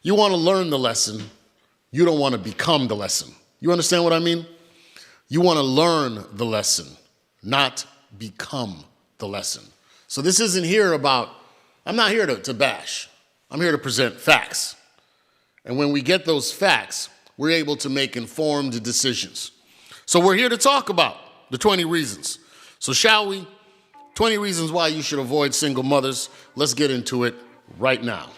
You want to learn the lesson. You don't want to become the lesson. You understand what I mean? You want to learn the lesson, not become the lesson. So this isn't here about, I'm not here to bash. I'm here to present facts. And when we get those facts, we're able to make informed decisions. So we're here to talk about the 20 reasons. So shall we? 20 reasons why you should avoid single mothers. Let's get into it right now.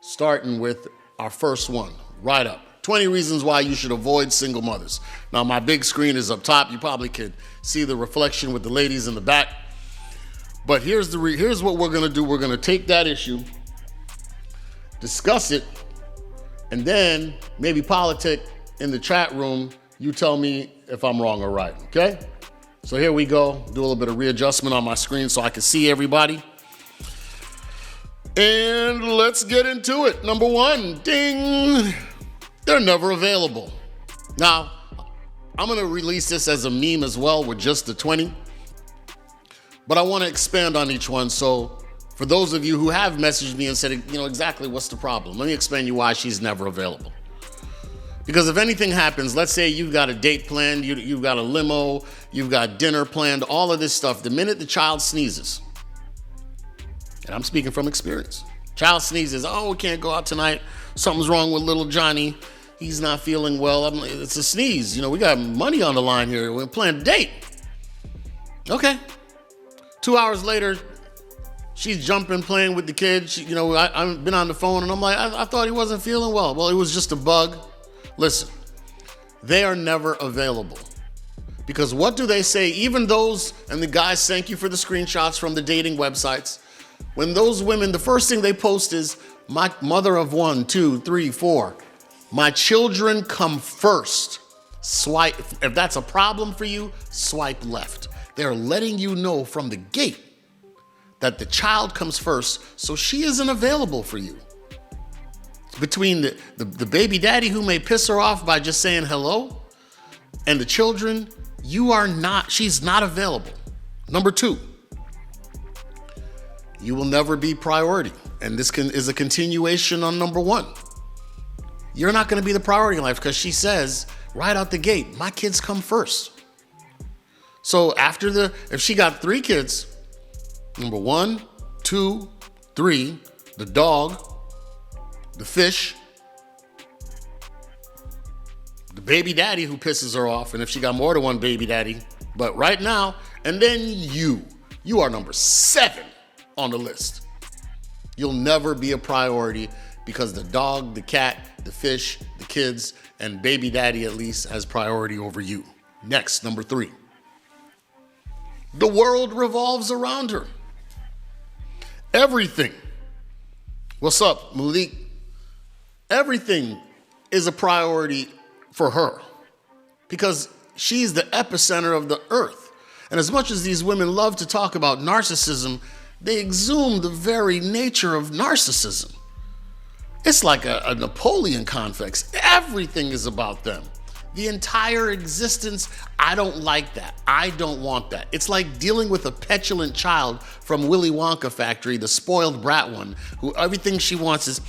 Starting with our first one, right up. 20 reasons why you should avoid single mothers. Now, my big screen is up top. You probably could see the reflection with the ladies in the back. But here's what we're going to do. We're going to take that issue, discuss it, and then maybe politic in the chat room. You tell me if I'm wrong or right, okay? So here we go. Do a little bit of readjustment on my screen so I can see everybody. And let's get into it. Number one, ding. They're never available. Now, I'm going to release this as a meme as well with just the 20. But I want to expand on each one. So for those of you who have messaged me and said, exactly what's the problem, let me explain to you why she's never available. Because if anything happens, let's say you've got a date planned, you've got a limo, you've got dinner planned, all of this stuff. The minute the child sneezes, and I'm speaking from experience, child sneezes, oh, we can't go out tonight. Something's wrong with little Johnny. He's not feeling well. It's a sneeze. We got money on the line here. We're planning a date. Okay. 2 hours later, she's jumping, playing with the kid. I've been on the phone and I'm like, I thought he wasn't feeling well. Well, it was just a bug. Listen, they are never available. Because what do they say? Even those, and the guys, thank you for the screenshots from the dating websites. When those women, the first thing they post is, my mother of 1, 2, 3, 4. My children come first. Swipe. If that's a problem for you, swipe left. They're letting you know from the gate that the child comes first, so she isn't available for you. Between the baby daddy who may piss her off by just saying hello and the children, she's not available. Number 2, you will never be priority. And this is a continuation on number 1. You're not going to be the priority in life because she says right out the gate, my kids come first. So if she got 3 kids, number 1, 2, 3, the dog, the fish, the baby daddy who pisses her off, and if she got more than one baby daddy, but right now, and then you are number 7 on the list. You'll never be a priority because the dog, the cat, the fish, the kids, and baby daddy at least has priority over you. Next, number 3. The world revolves around her. Everything. What's up, Malik? Everything is a priority for her because she's the epicenter of the earth. And as much as these women love to talk about narcissism, they exhume the very nature of narcissism. It's like a Napoleon complex. Everything is about them. The entire existence, I don't like that. I don't want that. It's like dealing with a petulant child from Willy Wonka factory, the spoiled brat one, who everything she wants is,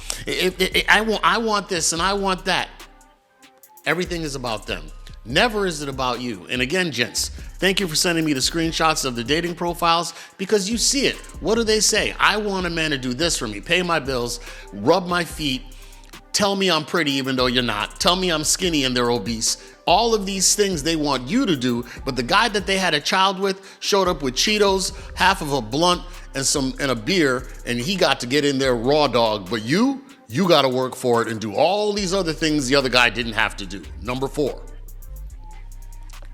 I want this and I want that. Everything is about them. Never is it about you. And again, gents, thank you for sending me the screenshots of the dating profiles because you see it. What do they say? I want a man to do this for me, pay my bills, rub my feet, tell me I'm pretty even though you're not, tell me I'm skinny and they're obese. All of these things they want you to do, but the guy that they had a child with showed up with Cheetos, half of a blunt, and a beer, and he got to get in there raw dog. But you got to work for it and do all these other things the other guy didn't have to do. Number 4.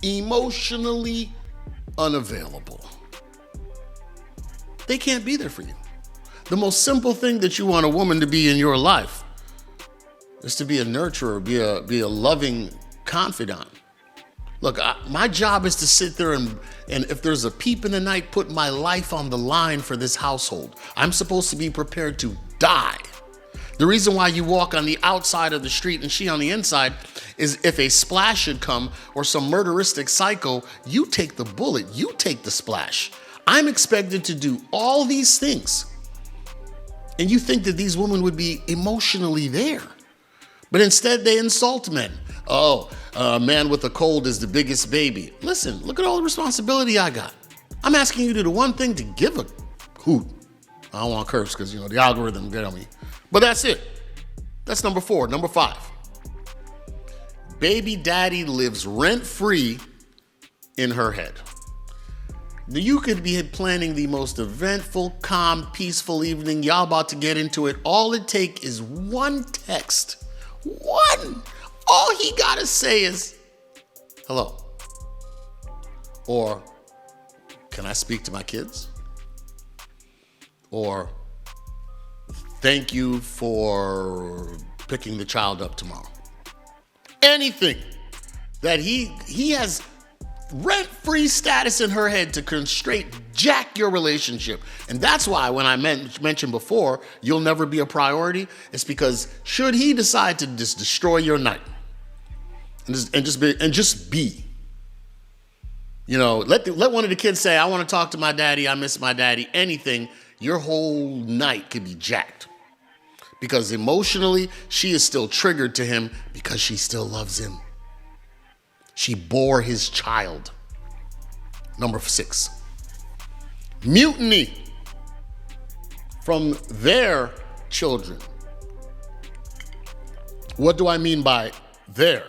Emotionally unavailable. They can't be there for you. The most simple thing that you want a woman to be in your life is to be a nurturer, be a loving confidant. Look, my job is to sit there and if there's a peep in the night, put my life on the line for this household. I'm supposed to be prepared to die. The reason why you walk on the outside of the street and she on the inside is if a splash should come or some murderistic psycho, you take the bullet, you take the splash. I'm expected to do all these things And you think that these women would be emotionally there. But instead they insult men. Oh, a man with a cold is the biggest baby. Listen, look at all the responsibility I got. I'm asking you to do one thing, to give a hoot. I don't want to curse because, the algorithm get on me. But that's it. That's number 4. Number 5. Baby daddy lives rent-free in her head. You could be planning the most eventful, calm, peaceful evening. Y'all about to get into it. All it takes is one text. One. All he got to say is, hello. Or, can I speak to my kids? Or, thank you for picking the child up tomorrow. Anything that he has rent-free status in her head to straight jack your relationship. And that's why when I mentioned before, you'll never be a priority, it's because should he decide to just destroy your night and just be, let one of the kids say, I want to talk to my daddy, I miss my daddy, anything, your whole night could be jacked. Because emotionally, she is still triggered to him because she still loves him. She bore his child. Number 6. Mutiny from their children. What do I mean by their?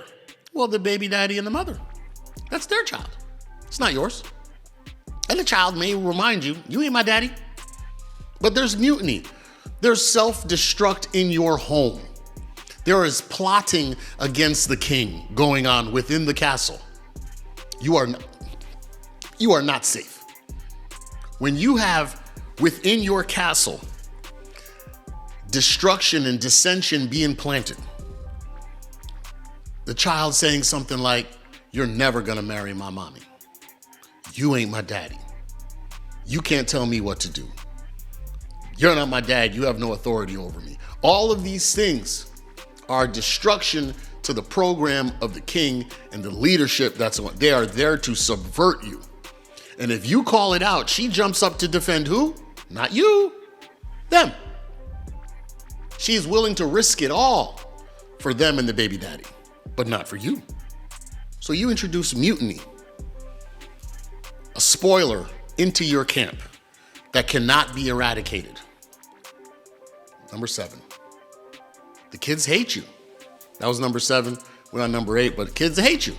Well, the baby daddy and the mother. That's their child. It's not yours. And the child may remind you, you ain't my daddy. But there's mutiny. There's self-destruct in your home. There is plotting against the king going on within the castle. You are not safe. When you have within your castle destruction and dissension being planted, the child saying something like, you're never gonna marry my mommy. You ain't my daddy. You can't tell me what to do. You're not my dad. You have no authority over me. All of these things are destruction to the program of the king and the leadership that's on. They are there to subvert you. And if you call it out, she jumps up to defend who? Not you, them. She's willing to risk it all for them and the baby daddy, but not for you. So you introduce mutiny, a spoiler into your camp that cannot be eradicated. Number 7. The kids hate you. That was number 7. We're on number 8, but kids hate you.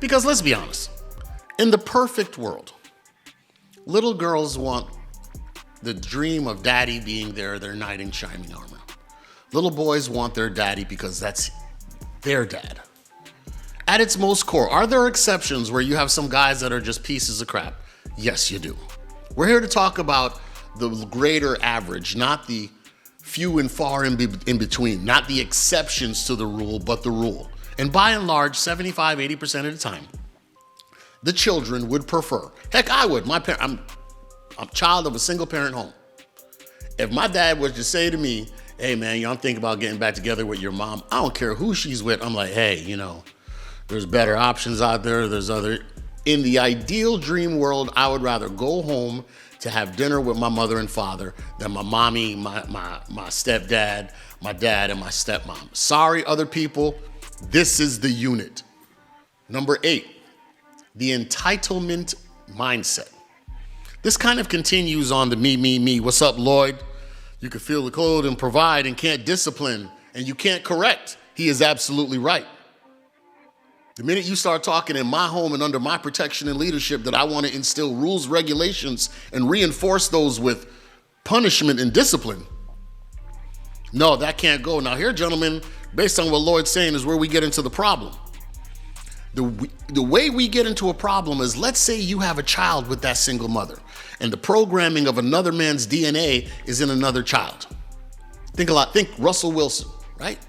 Because let's be honest, in the perfect world, little girls want the dream of daddy being their knight in shining armor. Little boys want their daddy because that's their dad. At its most core, are there exceptions where you have some guys that are just pieces of crap? Yes, you do. We're here to talk about the greater average, not the few and far in between, not the exceptions to the rule, but the rule. And by and large, 75, 80% of the time, the children would prefer. Heck, I would. I'm a child of a single parent home. If my dad was to say to me, hey man, I'm thinking about getting back together with your mom, I don't care who she's with. I'm like, hey, there's better options out there. In the ideal dream world, I would rather go home to have dinner with my mother and father than my mommy, my stepdad, my dad, and my stepmom. Sorry, other people, this is the unit. Number 8, the entitlement mindset. This kind of continues on the me. What's up, Lloyd? You can feel the cold and provide and can't discipline and you can't correct. He is absolutely right. The minute you start talking in my home and under my protection and leadership that I want to instill rules, regulations, and reinforce those with punishment and discipline, no, that can't go. Now here, gentlemen, based on what Lloyd's saying is where we get into the problem. The way we get into a problem is, let's say you have a child with that single mother and the programming of another man's DNA is in another child. Think Russell Wilson, right?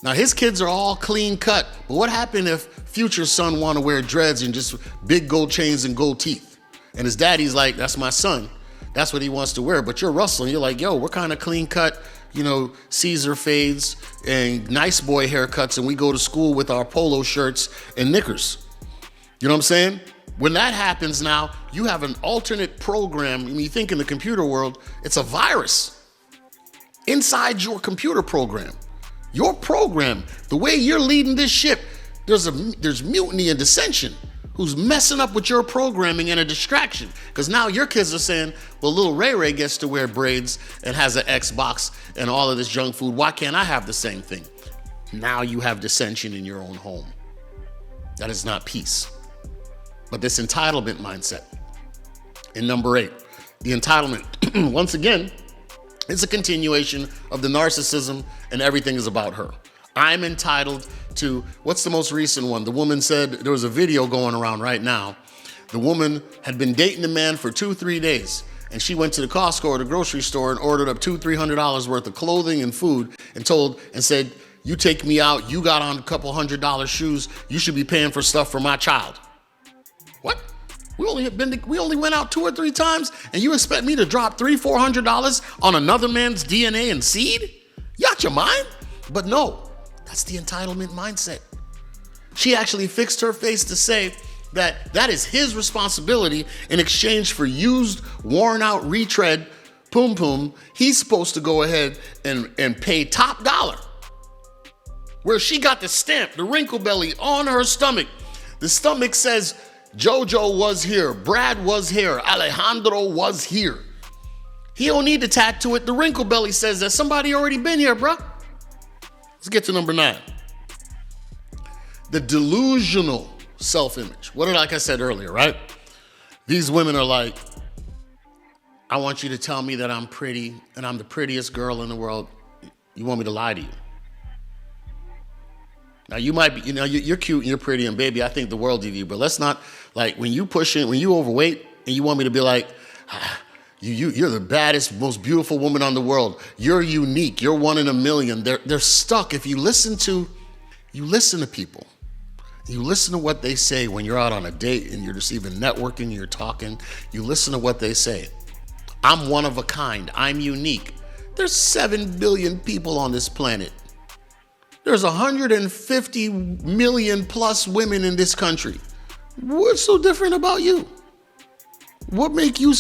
Now his kids are all clean cut, but what happened if future son want to wear dreads and just big gold chains and gold teeth? And his daddy's like, that's my son. That's what he wants to wear. But you're Russell and you're like, yo, we're kind of clean cut, Caesar fades and nice boy haircuts, and we go to school with our polo shirts and knickers. You know what I'm saying? When that happens now, you have an alternate program. You think in the computer world, it's a virus. inside your computer program. Your program, the way you're leading this ship, there's mutiny and dissension who's messing up with your programming and a distraction. Because now your kids are saying, well, little Ray Ray gets to wear braids and has an Xbox and all of this junk food. Why can't I have the same thing? Now you have dissension in your own home. That is not peace. But this entitlement mindset. In number 8, the entitlement, once again, is a continuation of the narcissism and everything is about her. I'm entitled to, what's the most recent one? The woman said, there was a video going around right now. The woman had been dating the man for 2-3 days, and she went to the Costco or the grocery store and ordered up $200-$300 worth of clothing and food and said, you take me out, you got on a couple $100 shoes, you should be paying for stuff for my child. What? We only went out 2 or 3 times, and you expect me to drop $300-$400 on another man's DNA and seed? You out your mind? But no, that's the entitlement mindset. She actually fixed her face to say that is his responsibility in exchange for used, worn out retread poom poom. He's supposed to go ahead and pay top dollar. Where she got the stamp, the wrinkle belly on her stomach. The stomach says, Jojo was here, Brad was here, Alejandro was here. He don't need to tattoo it. The wrinkle belly says that somebody already been here, bruh. Let's get to number 9. The delusional self-image. Like I said earlier, right? These women are like, I want you to tell me that I'm pretty and I'm the prettiest girl in the world. You want me to lie to you? Now you might be, you're cute and you're pretty and baby, I think the world of you, but let's not, like when you overweight and you want me to be like, you're the baddest, most beautiful woman on the world. You're unique. You're one in a million. They're stuck. If you listen to people, you listen to what they say when you're out on a date and you're just even networking, you're talking, you listen to what they say. I'm one of a kind. I'm unique. There's 7 billion people on this planet. There's 150 million plus women in this country. What's so different about you? What make you...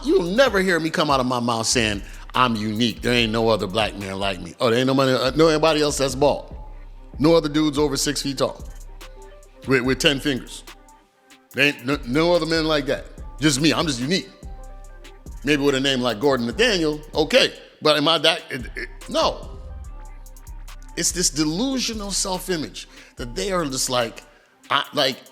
You'll never hear me come out of my mouth saying, I'm unique. There ain't no other black man like me. Oh, there ain't nobody else that's bald. No other dudes over 6 feet tall with 10 fingers. There ain't no other men like that. Just me. I'm just unique. Maybe with a name like Gordon Nathaniel, okay. But am I that? No. It's this delusional self-image that they are just like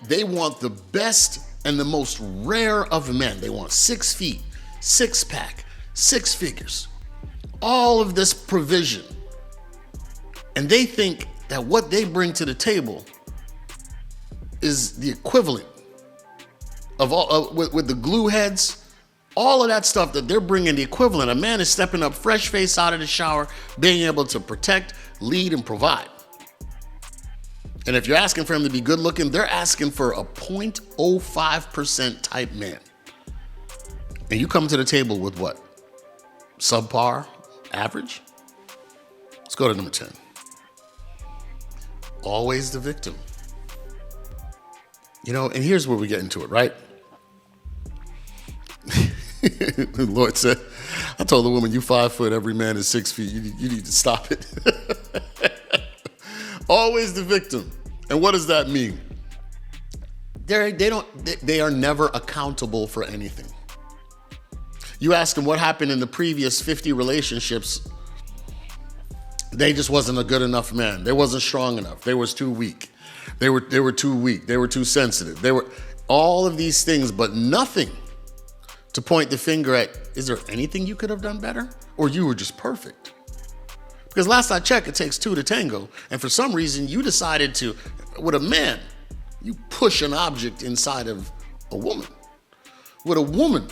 they want the best and the most rare of men. They want 6 feet, 6-pack, 6 figures, all of this provision. And they think that what they bring to the table is the equivalent of all with the glue heads, all of that stuff that they're bringing the equivalent. A man is stepping up fresh face out of the shower, being able to protect, lead, and provide. And if you're asking for him to be good looking, they're asking for a 0.05% type man. And you come to the table with what? Subpar? Average? Let's go to number 10. Always the victim. And here's where we get into it, right? The Lord said, I told the woman, you 5 foot, every man is 6 feet. You need to stop it. Always the victim. And what does that mean? They are never accountable for anything. You ask them what happened in the previous 50 relationships. They just wasn't a good enough man. They wasn't strong enough. They was too weak. They were too weak. They were too sensitive. They were all of these things, but nothing to point the finger at, is there anything you could have done better? Or you were just perfect? Because last I checked, it takes 2 to tango. And for some reason, you decided to, with a man, you push an object inside of a woman. With a woman,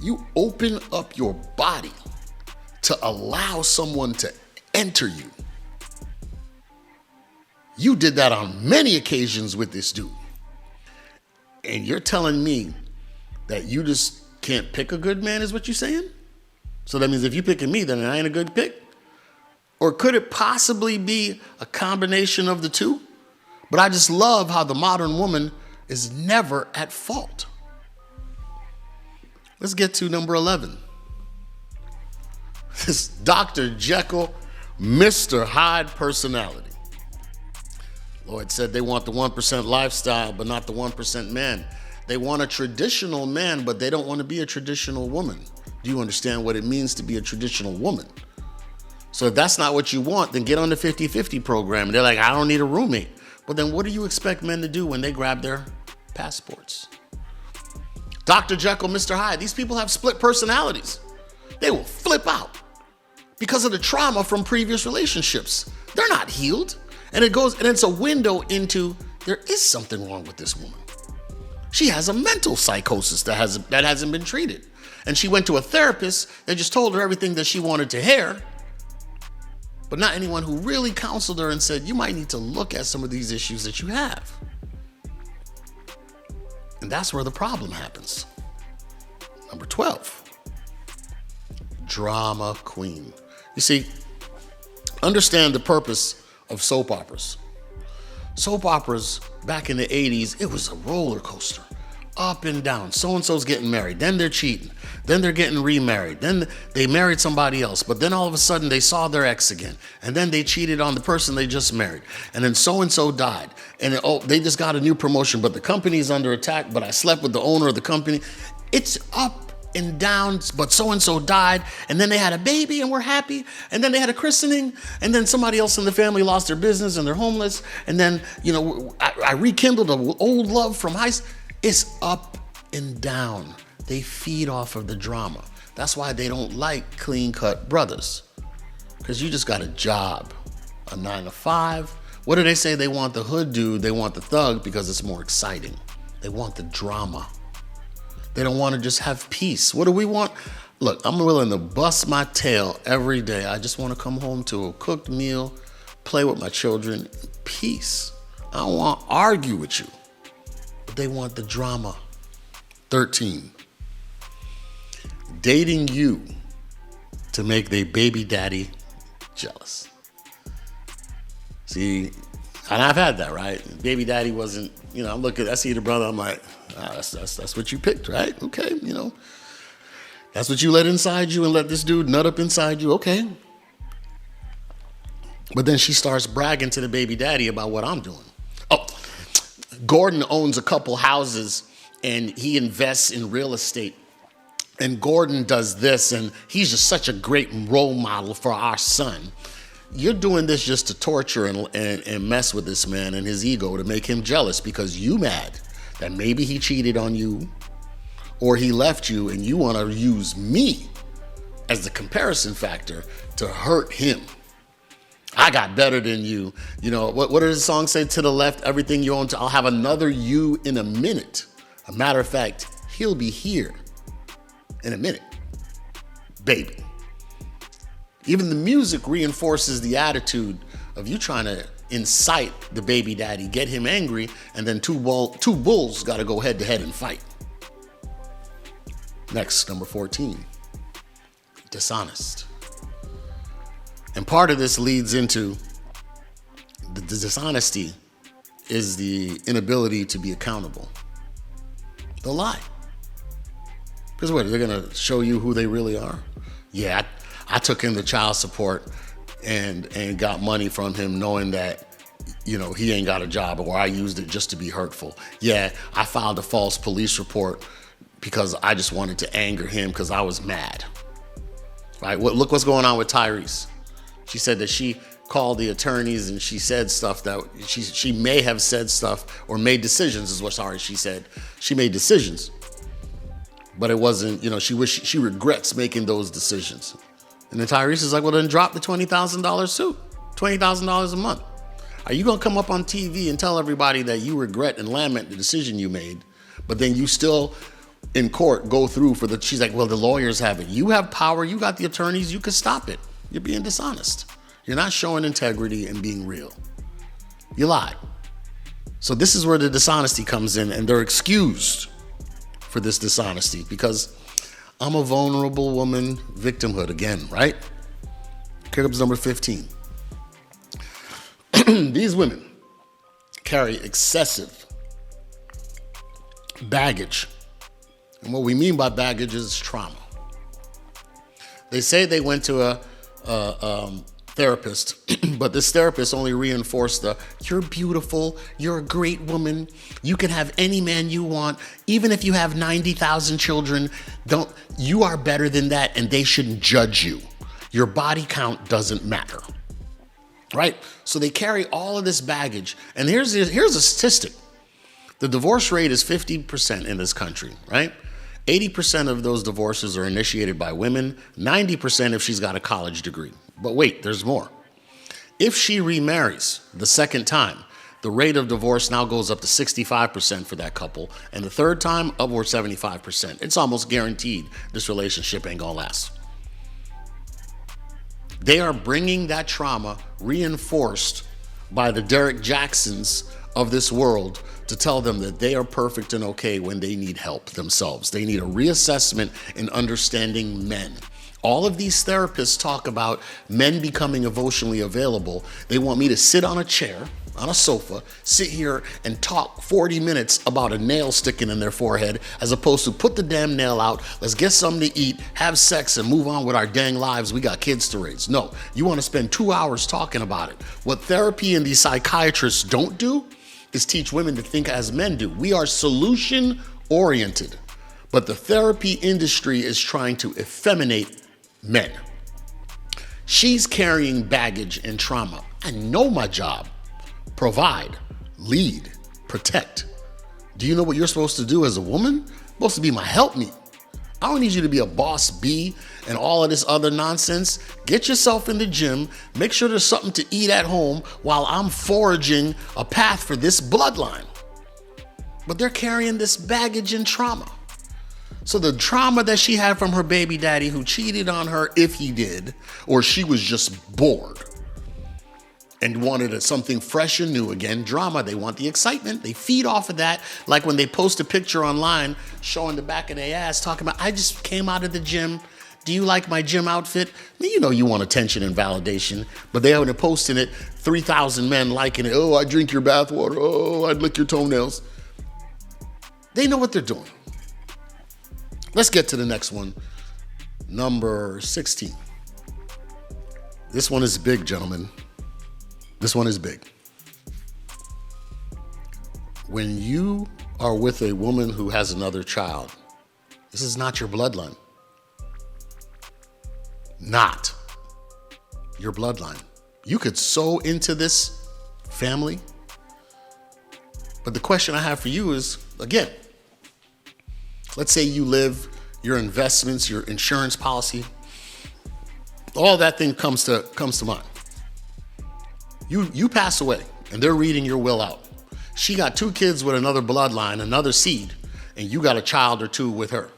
you open up your body to allow someone to enter you. You did that on many occasions with this dude. And you're telling me that you just can't pick a good man, is what you're saying? So that means if you're picking me, then I ain't a good pick? Or could it possibly be a combination of the two? But I just love how the modern woman is never at fault. Let's get to number 11. This Dr. Jekyll, Mr. Hyde personality. Lloyd said they want the 1% lifestyle, but not the 1% man. They want a traditional man, but they don't want to be a traditional woman. Do you understand what it means to be a traditional woman? So if that's not what you want, then get on the 50-50 program. And they're like, I don't need a roommate. But then what do you expect men to do when they grab their passports? Dr. Jekyll, Mr. Hyde, these people have split personalities. They will flip out because of the trauma from previous relationships. They're not healed. And it's a window into, there is something wrong with this woman. She has a mental psychosis that hasn't been treated. And she went to a therapist that just told her everything that she wanted to hear, but not anyone who really counseled her and said, you might need to look at some of these issues that you have. And that's where the problem happens. Number 12, drama queen. You see, understand the purpose of soap operas. Soap operas back in the 80s, it was a roller coaster, up and down. So-and-so's getting married, then they're cheating, then they're getting remarried, then they married somebody else, but then all of a sudden they saw their ex again, and then they cheated on the person they just married, and then so-and-so died, and they just got a new promotion, but the company's under attack, but I slept with the owner of the company. It's up and down, but so-and-so died, and then they had a baby and we're happy, and then they had a christening, and then somebody else in the family lost their business and they're homeless, and then, I rekindled an old love from high school. It's up and down. They feed off of the drama. That's why they don't like clean-cut brothers, because you just got a job, a 9 to 5. What do they say? They want the hood dude, they want the thug because it's more exciting. They want the drama. They don't want to just have peace. What do we want? Look, I'm willing to bust my tail every day. I just want to come home to a cooked meal, play with my children, peace. I don't want to argue with you. But they want the drama. 13, dating you to make their baby daddy jealous. See, and I've had that, right? Baby daddy wasn't, I see the brother, I'm like, that's what you picked, right? Okay, that's what you let inside you and let this dude nut up inside you, okay. But then she starts bragging to the baby daddy about what I'm doing. Oh, Gordon owns a couple houses and he invests in real estate. And Gordon does this and he's just such a great role model for our son. You're doing this just to torture and mess with this man and his ego to make him jealous because you mad that maybe he cheated on you or he left you and you want to use me as the comparison factor to hurt him. I got better than you. What does the song say? To the left, everything you own. I'll have another you in a minute. A matter of fact, he'll be here in a minute. Baby. Even the music reinforces the attitude of you trying to incite the baby daddy, get him angry, and then two bulls got to go head to head and fight. Next, number 14, dishonest. And part of this leads into the dishonesty is the inability to be accountable. They'll lie. Because what, they're going to show you who they really are? Yeah, I took him to child support and got money from him knowing that, he ain't got a job, or I used it just to be hurtful. Yeah, I filed a false police report because I just wanted to anger him because I was mad. Right? Look what's going on with Tyrese. She said that she called the attorneys and she said stuff that she may have said stuff or made decisions she said. She made decisions. But it wasn't, she regrets making those decisions. And then Tyrese is like, well, then drop the $20,000 suit, $20,000 a month. Are you going to come up on TV and tell everybody that you regret and lament the decision you made, but then you still in court go through she's like, well, the lawyers have it. You have power. You got the attorneys. You could stop it. You're being dishonest. You're not showing integrity and being real. You lied. So this is where the dishonesty comes in, and they're excused for this dishonesty because I'm a vulnerable woman, victimhood again, right? Here comes number 15. These women carry excessive baggage. And what we mean by baggage is trauma. They say they went to a therapist, but this therapist only reinforced you're beautiful, you're a great woman, you can have any man you want, even if you have 90,000 children, you are better than that and they shouldn't judge you. Your body count doesn't matter, right? So they carry all of this baggage. And here's a statistic. The divorce rate is 50% in this country, right? 80% of those divorces are initiated by women, 90% if she's got a college degree. But wait, there's more. If she remarries the second time, the rate of divorce now goes up to 65% for that couple, and the third time, upward 75%. It's almost guaranteed this relationship ain't gonna last. They are bringing that trauma reinforced by the Derek Jacksons of this world to tell them that they are perfect and okay when they need help themselves. They need a reassessment in understanding men. All of these therapists talk about men becoming emotionally available. They want me to sit on a chair, on a sofa, sit here and talk 40 minutes about a nail sticking in their forehead, as opposed to put the damn nail out, let's get something to eat, have sex, and move on with our dang lives. We got kids to raise. No, you want to spend 2 hours talking about it. What therapy and these psychiatrists don't do is teach women to think as men do. We are solution oriented, but the therapy industry is trying to effeminate men. She's carrying baggage and trauma. I know my job. Provide, lead, protect. Do you know what you're supposed to do as a woman? You're supposed to be my helpmeet. I don't need you to be a boss bee and all of this other nonsense. Get yourself in the gym. Make sure there's something to eat at home while I'm forging a path for this bloodline. But they're carrying this baggage and trauma. So the trauma that she had from her baby daddy who cheated on her, if he did, or she was just bored and wanted something fresh and new again, drama. They want the excitement. They feed off of that. Like when they post a picture online showing the back of their ass, talking about, I just came out of the gym. Do you like my gym outfit? I mean, you know you want attention and validation, but they haven't posted it, 3,000 men liking it. Oh, I drink your bathwater. Oh, I'd lick your toenails. They know what they're doing. Let's get to the next one. Number 16. This one is big, gentlemen. This one is big. When you are with a woman who has another child, this is not your bloodline. Not your bloodline. You could sow into this family. But the question I have for you is, again, let's say you live, your investments, your insurance policy, all that thing comes to mind. You pass away and they're reading your will out. She got 2 kids with another bloodline, another seed, and you got a child or 2 with her.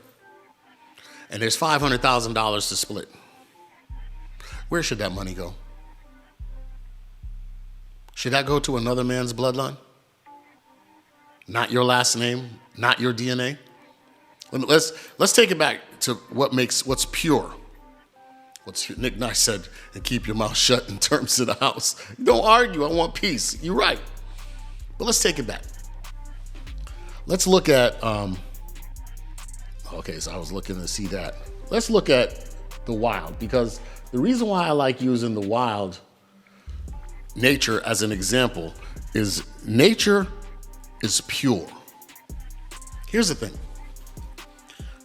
And there's $500,000 to split. Where should that money go? Should that go to another man's bloodline? Not your last name, not your DNA? Let's take it back to what's pure. What's Nick Nice said, and keep your mouth shut in terms of the house. Don't argue, I want peace. You're right. But let's take it back. Let's look at, okay, so I was looking to see that. Let's look at the wild, because the reason why I like using the wild nature as an example is nature is pure. Here's the thing.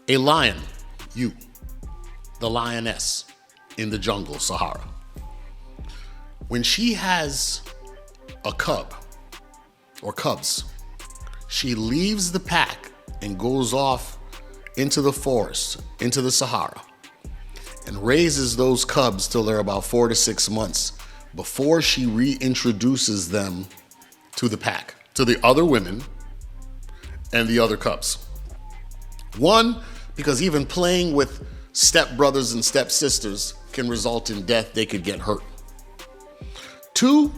A lion, the lioness in the jungle, Sahara. When she has a cub or cubs, she leaves the pack and goes off into the forest, into the Sahara, and raises those cubs till they're about 4 to 6 months before she reintroduces them to the pack, to the other women and the other cubs. One, because even playing with stepbrothers and stepsisters can result in death. They could get hurt. 2,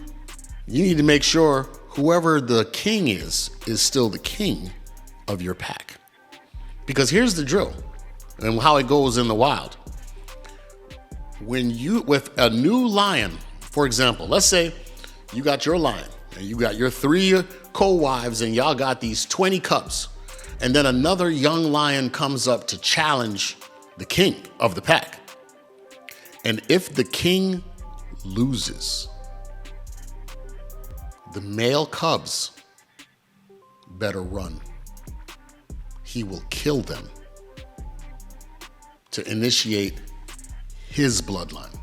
you need to make sure whoever the king is still the king of your pack. Because here's the drill and how it goes in the wild. When you, with a new lion, for example, let's say you got your lion and you got your 3 co-wives and y'all got these 20 cubs. And then another young lion comes up to challenge the king of the pack. And if the king loses, the male cubs better run. He will kill them to initiate his bloodline.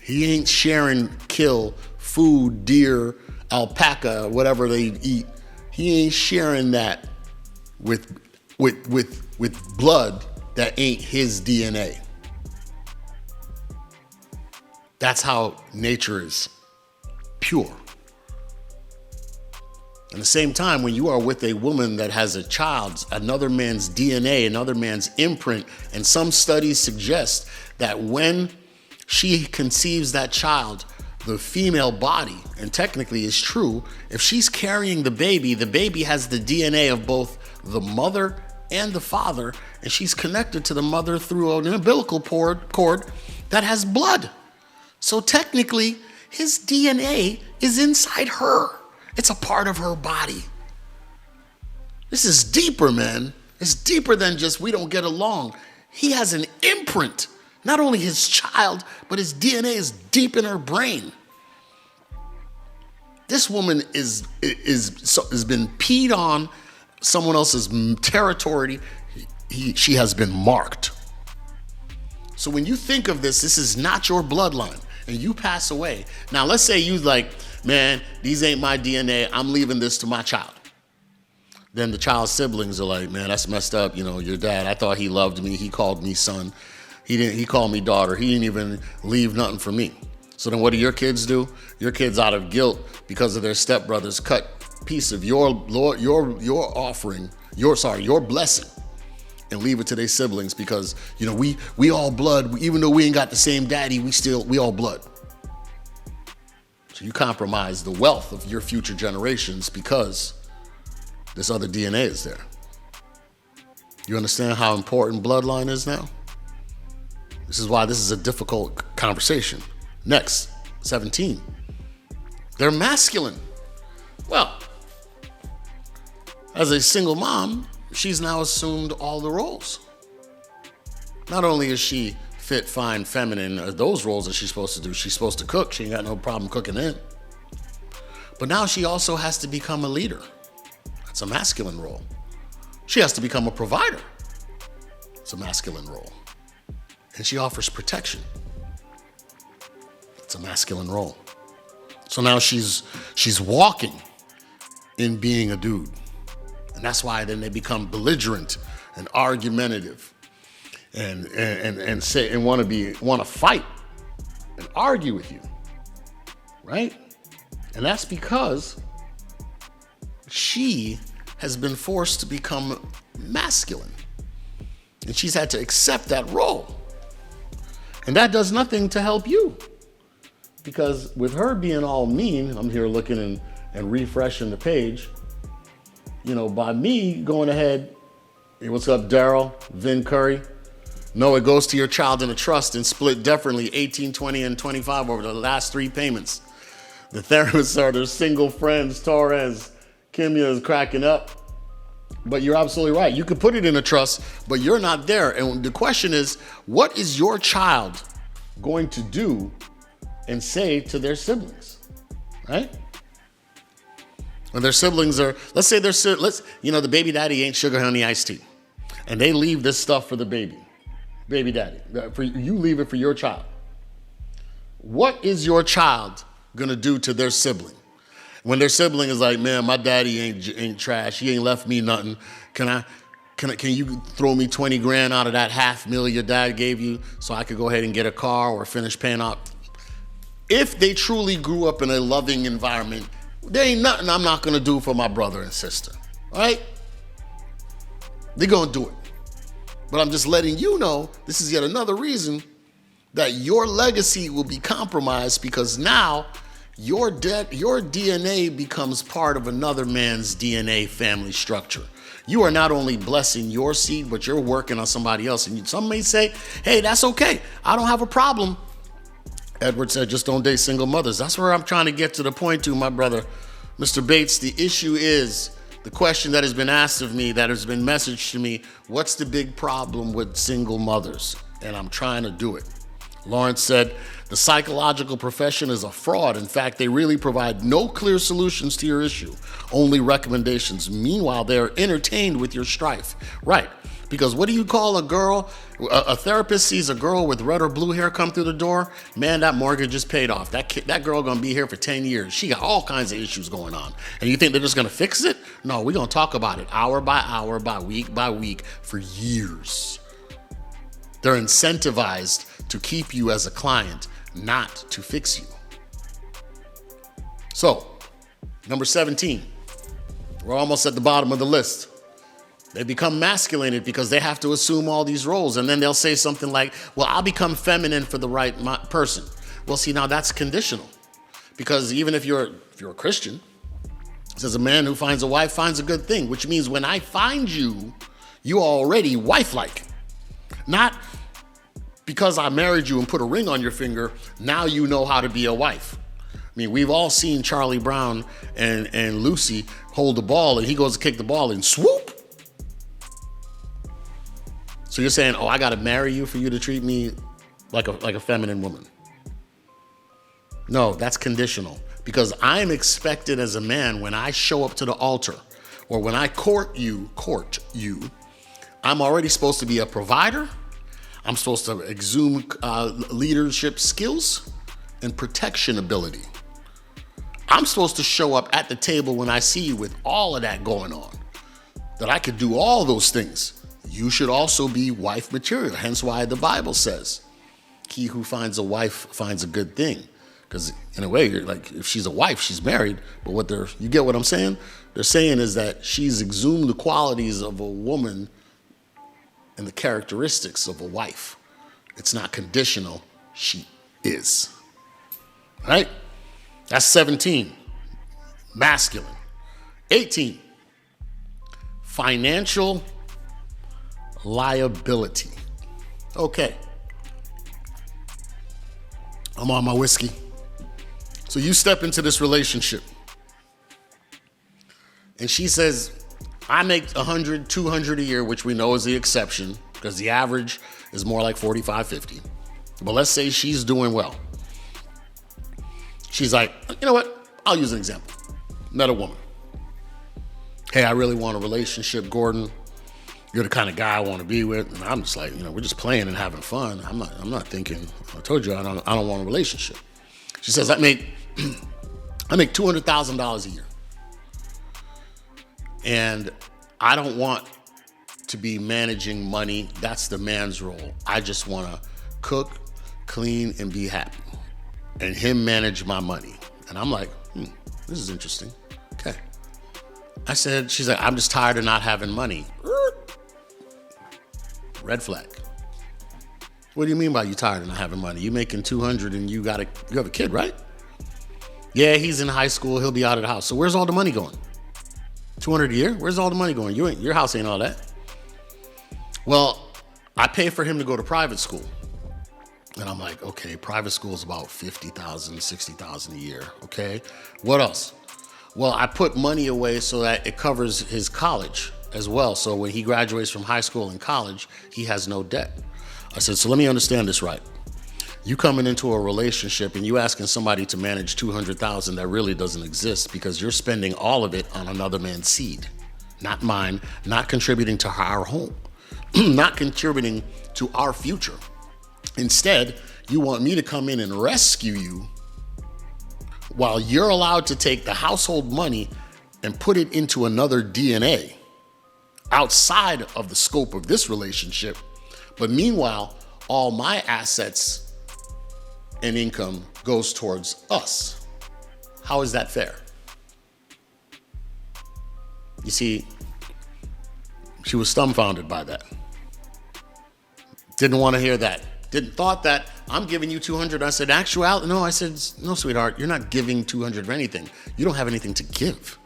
He ain't sharing kill food, deer, alpaca, whatever they eat. He ain't sharing that with blood that ain't his DNA. That's how nature is pure. At the same time, when you are with a woman that has a child, another man's DNA, another man's imprint, and some studies suggest that when she conceives that child, the female body, and technically is true, if she's carrying the baby has the DNA of both the mother and the father, and she's connected to the mother through an umbilical cord that has blood. So technically, his DNA is inside her. It's a part of her body. This is deeper, man. It's deeper than just we don't get along. He has an imprint. Not only his child, but his DNA is deep in her brain. This woman has been peed on someone else's territory. She has been marked. So when you think of this is not your bloodline, and you pass away. Now, let's say you like, man, these ain't my DNA. I'm leaving this to my child. Then the child's siblings are like, man, that's messed up. You know, your dad, I thought he loved me. He called me son. He called me daughter. He didn't even leave nothing for me. So then what do your kids do? Your kids, out of guilt because of their stepbrothers, cut piece of your offering, your blessing, and leave it to their siblings because, you know, we all blood. Even though we ain't got the same daddy, we all blood. So you compromise the wealth of your future generations because this other DNA is there. You understand how important bloodline is now? This is why this is a difficult conversation. Next, 17. They're masculine. Well, as a single mom, she's now assumed all the roles. Not only is she fit, fine, feminine, those roles that she's supposed to do. She's supposed to cook. She ain't got no problem cooking in. But now she also has to become a leader. That's a masculine role. She has to become a provider. It's a masculine role. And she offers protection. It's a masculine role. So now she's walking in being a dude. And that's why then they become belligerent and argumentative and say and want to fight and argue with you. Right? And that's because she has been forced to become masculine. And she's had to accept that role. And that does nothing to help you. Because with her being all mean, I'm here looking and refreshing the page, you know, by me going ahead, hey, what's up, Daryl, Vin Curry? No, it goes to your child in a trust and split differently, 18, 20, and 25 over the last 3 payments. The therapists are their single friends, Torres. Kimya is cracking up. But you're absolutely right. You could put it in a trust, but you're not there. And the question is, what is your child going to do and say to their siblings, right? When their siblings are, let's say the baby daddy ain't sugar honey iced tea, and they leave this stuff for the baby daddy. You leave it for your child. What is your child gonna do to their sibling? When their sibling is like, man, my daddy ain't trash. He ain't left me nothing. Can you throw me 20 grand out of that $500,000 your dad gave you so I could go ahead and get a car or finish paying off? If they truly grew up in a loving environment, there ain't nothing I'm not gonna do for my brother and sister, right? They're gonna do it. But I'm just letting you know, this is yet another reason that your legacy will be compromised because now your DNA becomes part of another man's DNA family structure. You are not only blessing your seed, but you're working on somebody else. And some may say, hey, that's okay. I don't have a problem. Edward said, just don't date single mothers. That's where I'm trying to get to the point to, my brother. Mr. Bates, the issue is, the question that has been asked of me, that has been messaged to me, what's the big problem with single mothers? and I'm trying to do it. Lawrence said, the psychological profession is a fraud. In fact, they really provide no clear solutions to your issue, only recommendations. Meanwhile, they're entertained with your strife. Right, because what do you call a girl? A therapist sees a girl with red or blue hair come through the door. Man, that mortgage is paid off. That girl gonna be here for 10 years. She got all kinds of issues going on. And you think they're just gonna fix it? No, we're gonna talk about it hour by hour, by week for years. They're incentivized to keep you as a client, not to fix you. So, number 17, we're almost at the bottom of the list. They become masculated because they have to assume all these roles, and then they'll say something like, well, I'll become feminine for the right person. Well, see, now that's conditional, because even if you're a Christian, it says a man who finds a wife finds a good thing, which means when I find you, you are already wife-like. Not because I married you and put a ring on your finger, now you know how to be a wife. I mean, we've all seen Charlie Brown and Lucy hold the ball, and he goes to kick the ball and swoop. So you're saying, oh, I got to marry you for you to treat me like a feminine woman. No, that's conditional, because I'm expected as a man, when I show up to the altar or when I court you, I'm already supposed to be a provider. I'm supposed to exude leadership skills and protection ability. I'm supposed to show up at the table when I see you with all of that going on, that I could do all those things. You should also be wife material. Hence why the Bible says, he who finds a wife finds a good thing. Because in a way, you're like, if she's a wife, she's married. But you get what I'm saying? They're saying is that she's exhumed the qualities of a woman and the characteristics of a wife. It's not conditional. She is. Right? That's 17. Masculine. 18. Financial liability. Okay. I'm on my whiskey. So you step into this relationship, and she says, I make 100, 200 a year, which we know is the exception, because the average is more like 45, 50. But let's say she's doing well. She's like, you know what? I'll use an example. Met a woman. Hey, I really want a relationship, Gordon. You're the kind of guy I want to be with. And I'm just like, we're just playing and having fun. I'm not thinking, I told you I don't want a relationship. She says, I make $200,000 a year. And I don't want to be managing money. That's the man's role. I just want to cook, clean, and be happy. And him manage my money. And I'm like, this is interesting. Okay. She's like, I'm just tired of not having money. Red flag. What do you mean by you tired of not having money? You making 200 and you have a kid, right? Yeah, he's in high school. He'll be out of the house. So where's all the money going? 200 a year? Where's all the money going? Your house ain't all that. Well, I pay for him to go to private school. And I'm like, okay, private school is about $50,000, $60,000 a year. Okay. What else? Well, I put money away so that it covers his college as well. So when he graduates from high school and college, he has no debt. I said, so let me understand this right. You coming into a relationship and you asking somebody to manage $200,000 that really doesn't exist, because you're spending all of it on another man's seed, not mine, not contributing to our home, not contributing to our future. Instead, you want me to come in and rescue you while you're allowed to take the household money and put it into another DNA outside of the scope of this relationship. But meanwhile, all my assets and income goes towards us. How is that fair? You see, she was dumbfounded by that. Didn't want to hear that. Thought that I'm giving you 200. I said, actuality, no. I said, no, sweetheart, you're not giving 200 of anything. You don't have anything to give,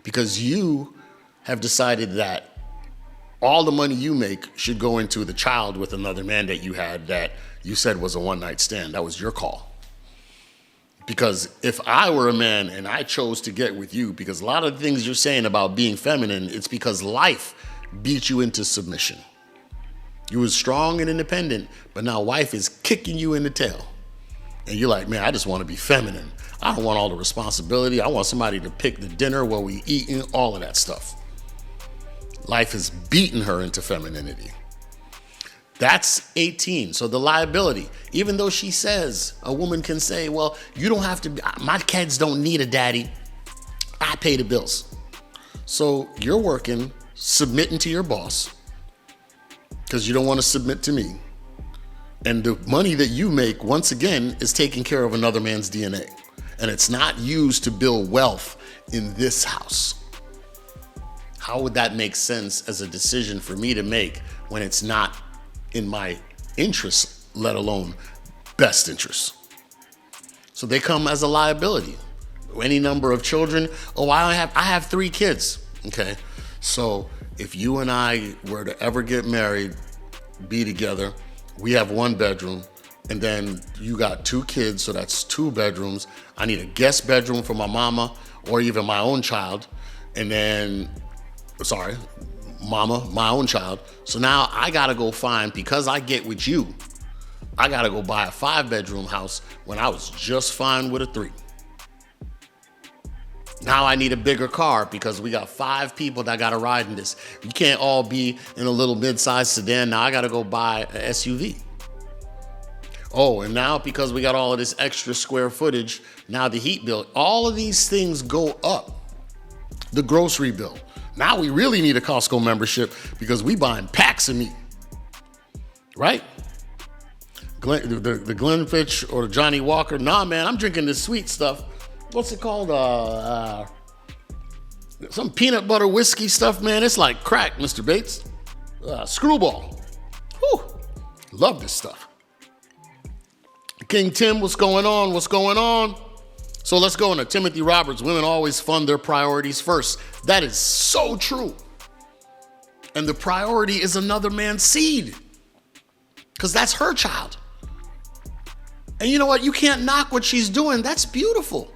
because you have decided that all the money you make should go into the child with another man that you had that you said was a one-night stand. That was your call. Because if I were a man and I chose to get with you, because a lot of the things you're saying about being feminine, it's because life beat you into submission. You was strong and independent, but now wife is kicking you in the tail. And you're like, man, I just want to be feminine. I don't want all the responsibility. I want somebody to pick the dinner, what we eating, all of that stuff. Life has beaten her into femininity. That's 18. So the liability, even though she says, a woman can say, well, you don't have to, my kids don't need a daddy. I pay the bills. So you're working, submitting to your boss because you don't want to submit to me. And the money that you make, once again, is taking care of another man's DNA. And it's not used to build wealth in this house. How would that make sense as a decision for me to make when it's not in my interest, let alone best interest? So they come as a liability. Any number of children. Oh, I have 3 kids. Okay. So if you and I were to ever get married, be together, we have 1 bedroom, and then you got 2 kids, so that's 2 bedrooms. I need a guest bedroom for my mama or even my own child. And then, my own child. So now I gotta go find, because I get with you, I gotta go buy a 5-bedroom house when I was just fine with a 3. Now I need a bigger car because we got 5 people that got to ride in this. You can't all be in a little mid-sized sedan. Now I got to go buy an SUV. Oh, and now because we got all of this extra square footage, now the heat bill, all of these things go up. The grocery bill. Now we really need a Costco membership because we buying packs of meat. Right? The Glenfiddich or the Johnny Walker. Nah, man, I'm drinking this sweet stuff. What's it called? Some peanut butter whiskey stuff, man. It's like crack, Mr. Bates. Screwball. Whew. Love this stuff. King Tim, what's going on? What's going on? So let's go into Timothy Roberts. Women always fund their priorities first. That is so true. And the priority is another man's seed. Because that's her child. And you know what? You can't knock what she's doing. That's beautiful.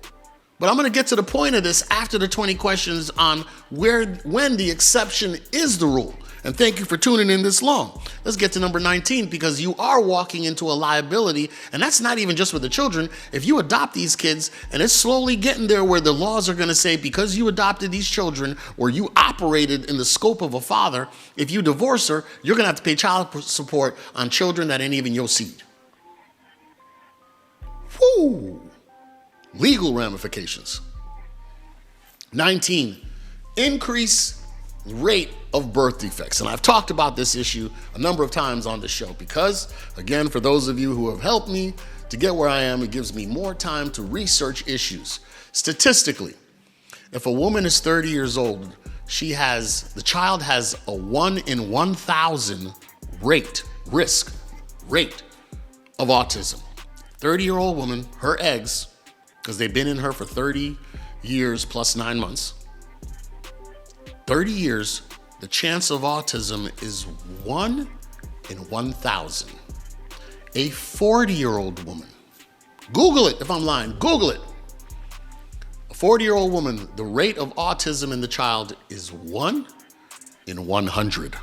But I'm going to get to the point of this after the 20 questions on when the exception is the rule. And thank you for tuning in this long. Let's get to number 19, because you are walking into a liability, and that's not even just with the children. If you adopt these kids, and it's slowly getting there where the laws are going to say, because you adopted these children or you operated in the scope of a father, if you divorce her, you're going to have to pay child support on children that ain't even your seed. Whoo! Legal ramifications. 19, increase rate of birth defects. And I've talked about this issue a number of times on the show because, again, for those of you who have helped me to get where I am, it gives me more time to research issues. Statistically, if a woman is 30 years old, the child has a 1 in 1,000 risk rate of autism. 30-year-old woman, her eggs, because they've been in her for 30 years plus 9 months. 30 years, the chance of autism is 1 in 1,000. A 40-year-old woman, Google it if I'm lying, Google it. A 40-year-old woman, the rate of autism in the child is 1 in 100.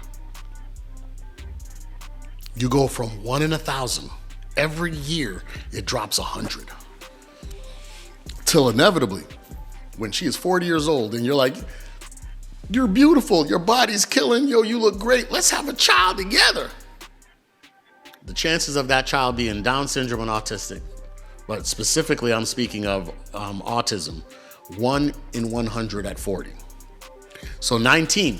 You go from 1 in 1,000. Every year, it drops 100. Till inevitably, when she is 40 years old and you're like, you're beautiful, your body's killing, you look great, let's have a child together. The chances of that child being Down syndrome and autistic, but specifically I'm speaking of autism, 1 in 100 at 40. So 19,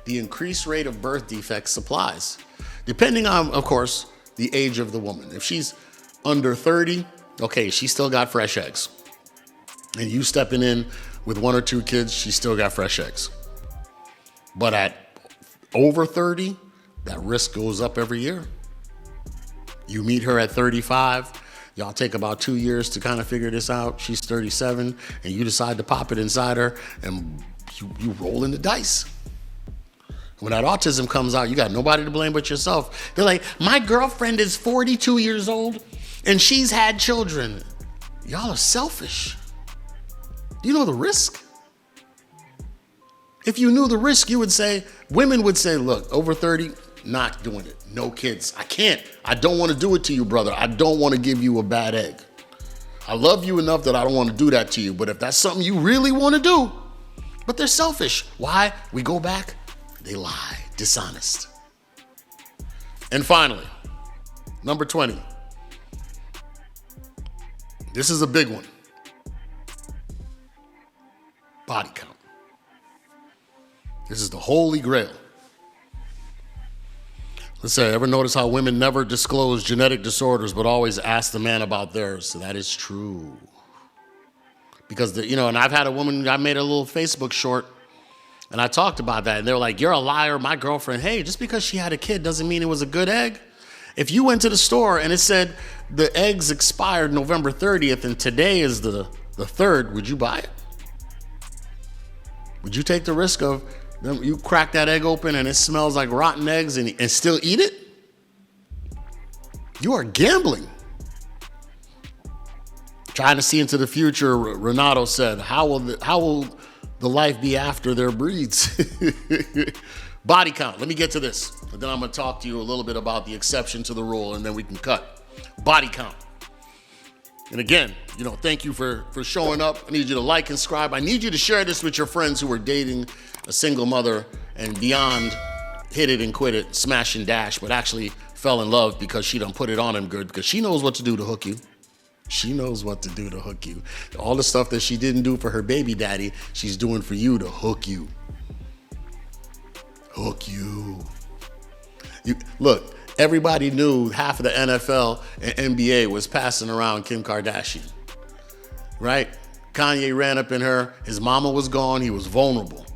the increased rate of birth defects applies, depending on, of course, the age of the woman. If she's under 30, okay, she still got fresh eggs. And you stepping in with 1 or 2 kids, she still got fresh eggs. But at over 30, that risk goes up every year. You meet her at 35, y'all take about 2 years to kind of figure this out. She's 37, and you decide to pop it inside her, and you roll in the dice. When that autism comes out, you got nobody to blame but yourself. They're like, my girlfriend is 42 years old, and she's had children. Y'all are selfish. Do you know the risk? If you knew the risk, women would say, look, over 30, not doing it. No kids. I can't. I don't want to do it to you, brother. I don't want to give you a bad egg. I love you enough that I don't want to do that to you. But if that's something you really want to do, but they're selfish. Why? We go back. They lie. Dishonest. And finally, number 20. This is a big one. Body count. This is the holy grail. Let's say, ever notice how women never disclose genetic disorders but always ask the man about theirs? So that is true. Because, and I've had a woman, I made a little Facebook short, and I talked about that, and they were like, you're a liar. My girlfriend, hey, just because she had a kid doesn't mean it was a good egg. If you went to the store and it said the eggs expired November 30th and today is the 3rd, would you buy it? Would you take the risk of you crack that egg open and it smells like rotten eggs and still eat it? You are gambling. Trying to see into the future, Renato said, how will the life be after their breeds? Body count. Let me get to this. And then I'm going to talk to you a little bit about the exception to the rule, and then we can cut. Body count. And again, thank you for showing up. I need you to like and subscribe. I need you to share this with your friends who are dating a single mother and beyond hit it and quit it, smash and dash, but actually fell in love because she done put it on him good, because she knows what to do to hook you. She knows what to do to hook you. All the stuff that she didn't do for her baby daddy, she's doing for you to hook you. Hook you. Look, everybody knew half of the NFL and NBA was passing around Kim Kardashian, right? Kanye ran up in her. His mama was gone. He was vulnerable.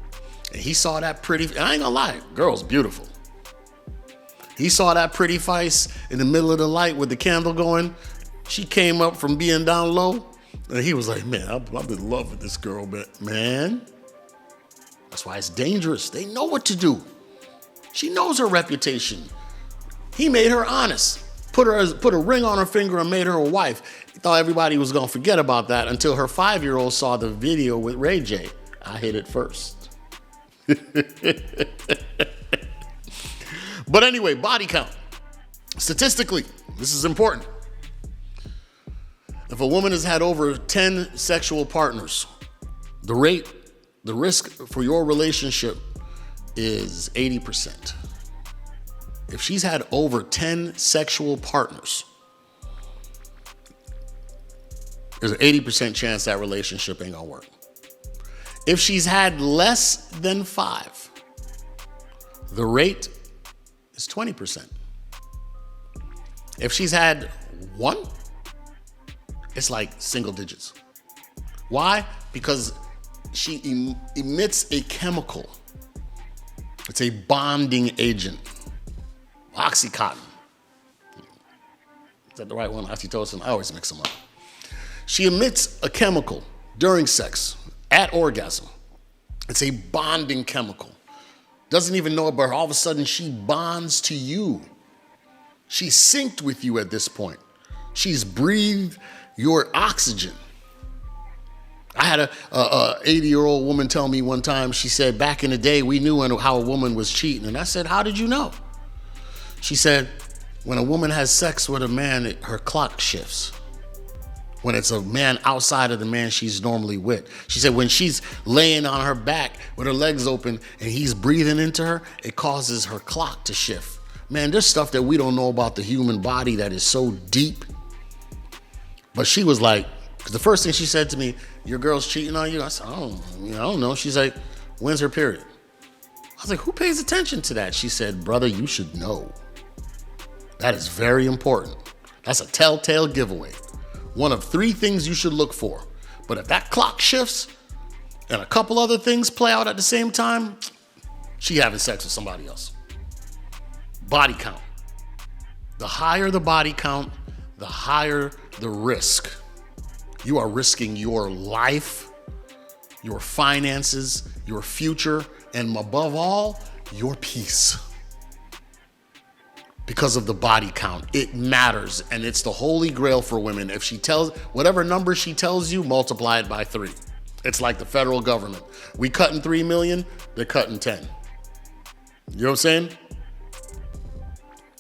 And he saw that pretty, and I ain't gonna lie, girl's beautiful. He saw that pretty face in the middle of the light with the candle going. She came up from being down low, and he was like, man, I'm in love with this girl, but man, that's why it's dangerous. They know what to do. She knows her reputation. He made her honest, put a ring on her finger and made her a wife. He thought everybody was gonna forget about that until her 5-year-old saw the video with Ray J. I hit it first. But anyway, body count. Statistically, this is important. If a woman has had over 10 sexual partners, the risk for your relationship is 80%. If she's had over 10 sexual partners, there's an 80% chance that relationship ain't gonna work. If she's had less than 5, the rate is 20%. If she's had 1, it's like single digits. Why? Because she emits a chemical. It's a bonding agent. Oxycontin. Is that the right one? Oxytocin? I always mix them up. She emits a chemical during sex, at orgasm. It's a bonding chemical. Doesn't even know it, but all of a sudden she bonds to you. She's synced with you at this point. She's breathed your oxygen. I had a 80-year-old woman tell me one time, she said, back in the day, we knew how a woman was cheating. And I said, how did you know? She said, when a woman has sex with a man, her clock shifts. When it's a man outside of the man she's normally with. She said, when she's laying on her back with her legs open and he's breathing into her, it causes her clock to shift. Man, there's stuff that we don't know about the human body that is so deep. But she was like, because the first thing she said to me, your girl's cheating on you? I said, I don't know. She's like, when's her period? I was like, who pays attention to that? She said, brother, you should know. That is very important. That's a telltale giveaway. One of 3 things you should look for. But if that clock shifts and a couple other things play out at the same time, she having sex with somebody else. Body count. The higher the body count, the higher the risk. You are risking your life, your finances, your future, and above all, your peace. Because of the body count. It matters, and it's the holy grail for women. If she tells, whatever number she tells you, multiply it by 3. It's like the federal government. We cutting 3 million, they're cutting 10. You know what I'm saying?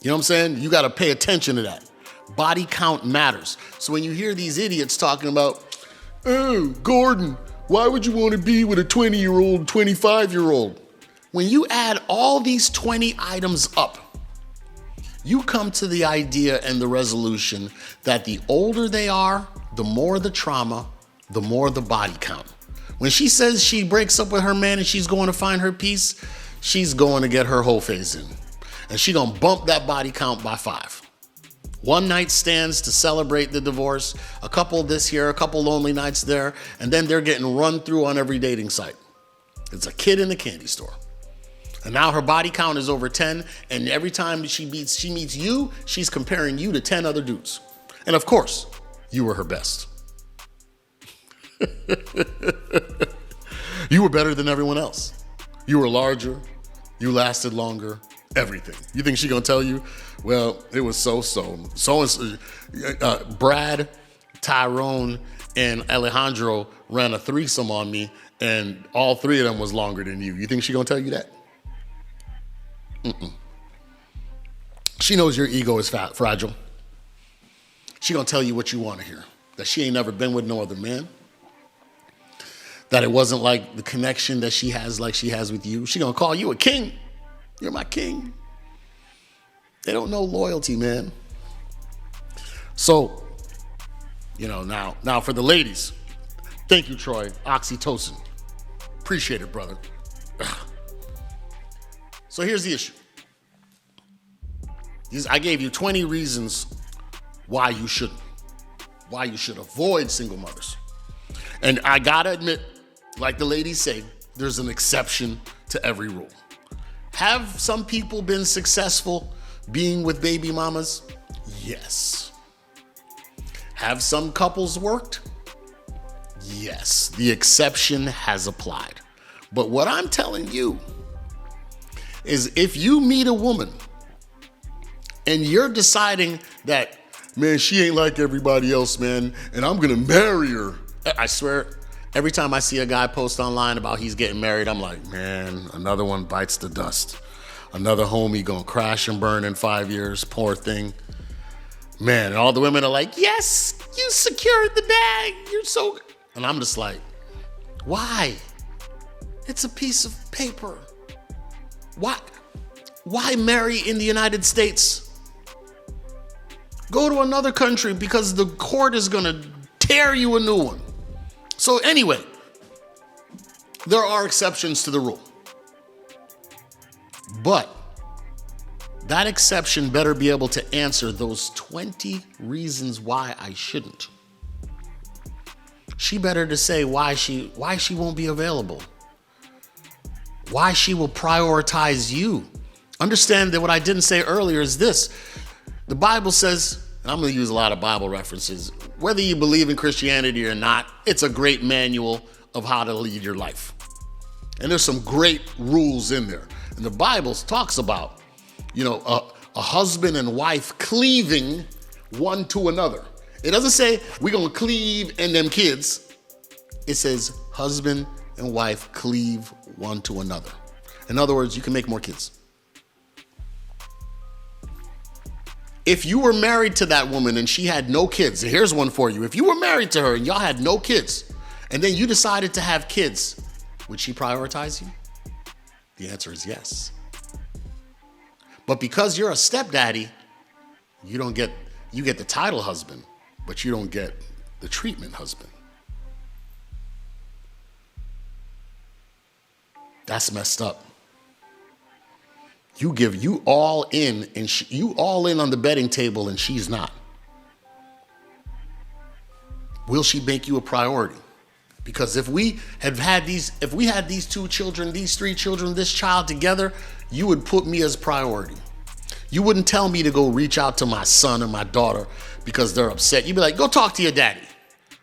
You know what I'm saying? You got to pay attention to that. Body count matters. So when you hear these idiots talking about, oh, Gordon, why would you want to be with a 20-year-old, 25-year-old? When you add all these 20 items up, you come to the idea and the resolution that the older they are, the more the trauma, the more the body count. When she says she breaks up with her man and she's going to find her peace, she's going to get her whole phase in. And she's going to bump that body count by 5. One night stands to celebrate the divorce, a couple this here, a couple lonely nights there, and then they're getting run through on every dating site. It's a kid in a candy store. And now her body count is over 10, and every time she meets you, she's comparing you to 10 other dudes. And of course, you were her best. You were better than everyone else. You were larger, you lasted longer, everything. You think she's gonna tell you, well, it was so-so. Brad, Tyrone, and Alejandro ran a threesome on me, and all 3 of them was longer than you. You think she's gonna tell you that? She knows your ego is fragile. She gonna tell you what you want to hear. That she ain't never been with no other man. That it wasn't like the connection that she has like she has with you. She gonna call you a king. You're my king. They don't know loyalty, man. So, now for the ladies. Thank you, Troy. Oxytocin. Appreciate it, brother. So here's the issue. I gave you 20 reasons why you should avoid single mothers. And I gotta admit, like the ladies say, there's an exception to every rule. Have some people been successful being with baby mamas? Yes. Have some couples worked? Yes. The exception has applied. But what I'm telling you is if you meet a woman and you're deciding that, man, she ain't like everybody else, man, and I'm gonna marry her. I swear, every time I see a guy post online about he's getting married, I'm like, man, another one bites the dust. Another homie gonna crash and burn in 5 years, poor thing. Man, and all the women are like, yes, you secured the bag, you're so good. And I'm just like, why? It's a piece of paper. Why marry in the United States? Go to another country because the court is gonna tear you a new one. So anyway, there are exceptions to the rule. But that exception better be able to answer those 20 reasons why I shouldn't. She better to say why she won't be available. Why she will prioritize you. Understand that what I didn't say earlier is this. The Bible says, and I'm going to use a lot of Bible references, whether you believe in Christianity or not, it's a great manual of how to lead your life. And there's some great rules in there. And the Bible talks about, a husband and wife cleaving one to another. It doesn't say we're going to cleave and them kids. It says husband and wife cleave one to another. In other words, you can make more kids. If you were married to that woman and she had no kids, and here's one for you. If you were married to her and y'all had no kids, and then you decided to have kids, would she prioritize you? The answer is yes. But because you're a stepdaddy, you get the title husband, but you don't get the treatment husband. That's messed up. You all in, and you all in on the betting table, and she's not. Will she make you a priority? Because if we had these 2 children, these 3 children, this child together, you would put me as priority. You wouldn't tell me to go reach out to my son or my daughter because they're upset. You'd be like, go talk to your daddy.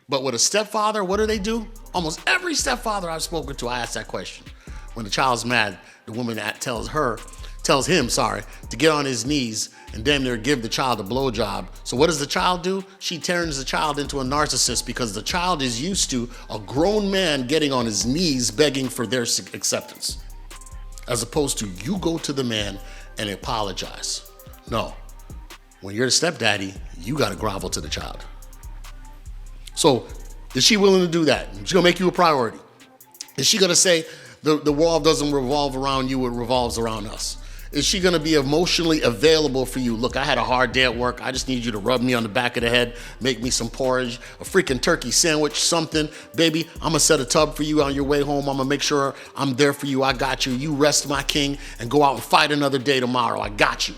But with a stepfather, what do? Almost every stepfather I've spoken to, I ask that question. When the child's mad, the woman tells him to get on his knees and damn near give the child a blowjob. So what does the child do? She turns the child into a narcissist because the child is used to a grown man getting on his knees begging for their acceptance. As opposed to you go to the man and apologize. No. When you're the stepdaddy, you got to grovel to the child. So is she willing to do that? She's going to make you a priority. Is she going to say the world doesn't revolve around you, it revolves around us? Is she going to be emotionally available for you? Look, I had a hard day at work. I just need you to rub me on the back of the head, make me some porridge, a freaking turkey sandwich, something. Baby, I'm going to set a tub for you on your way home. I'm going to make sure I'm there for you. I got you. You rest, my king, and go out and fight another day tomorrow. I got you.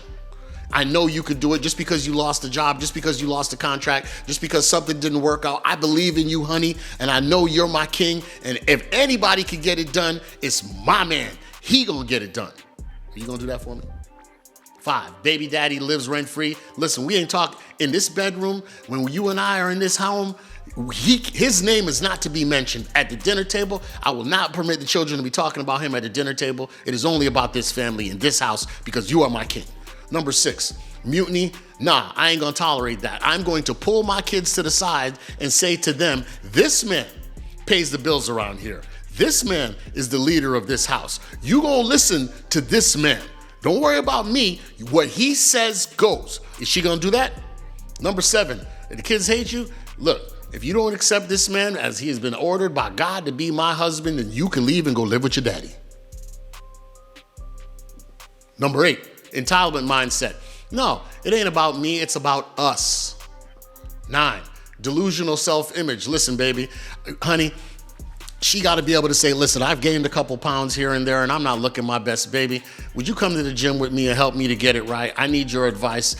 I know you could do it. Just because you lost a job, just because you lost a contract, just because something didn't work out. I believe in you, honey, and I know you're my king. And if anybody can get it done, it's my man. He gonna get it done. Are you gonna do that for me? 5, baby daddy lives rent-free. Listen, we ain't talk in this bedroom. When you and I are in this home, his name is not to be mentioned at the dinner table. I will not permit the children to be talking about him at the dinner table. It is only about this family in this house because you are my king. Number 6, mutiny. Nah, I ain't gonna tolerate that. I'm going to pull my kids to the side and say to them, this man pays the bills around here. This man is the leader of this house. You gonna listen to this man. Don't worry about me. What he says goes. Is she gonna do that? Number 7, if the kids hate you, look, if you don't accept this man as he has been ordered by God to be my husband, then you can leave and go live with your daddy. Number 8, entitlement mindset. No, it ain't about me, it's about us. 9, delusional self-image. Listen, baby, honey, she got to be able to say, listen, I've gained a couple pounds here and there and I'm not looking my best, baby. Would you come to the gym with me and help me to get it right? I need your advice.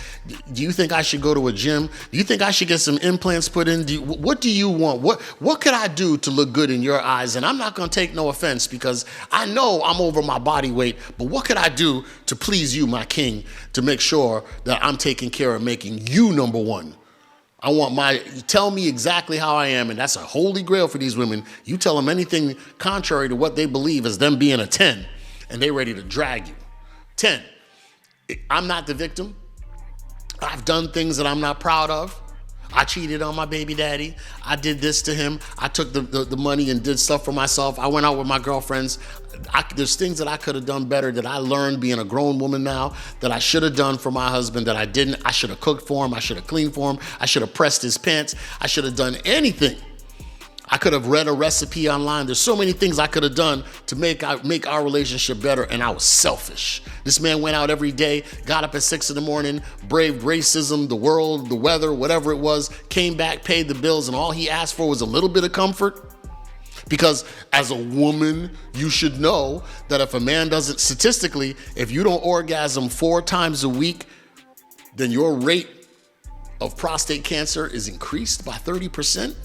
Do you think I should go to a gym? Do you think I should get some implants put in? What do you want? What could I do to look good in your eyes? And I'm not going to take no offense because I know I'm over my body weight, but what could I do to please you, my king, to make sure that I'm taking care of making you number one? Tell me exactly how I am, and that's a holy grail for these women. You tell them anything contrary to what they believe is them being a 10, and they ready to drag you. 10, I'm not the victim. I've done things that I'm not proud of. I cheated on my baby daddy. I did this to him. I took the money and did stuff for myself. I went out with my girlfriends. There's things that I could have done better that I learned being a grown woman now that I should have done for my husband that I didn't. I should have cooked for him. I should have cleaned for him. I should have pressed his pants. I should have done anything. I could have read a recipe online. There's so many things I could have done to make our relationship better, and I was selfish. This man went out every day, got up at 6 a.m, braved racism, the world, the weather, whatever it was, came back, paid the bills, and all he asked for was a little bit of comfort. Because as a woman, you should know that if a man doesn't, statistically, if you don't orgasm 4 times a week, then your rate of prostate cancer is increased by 30%.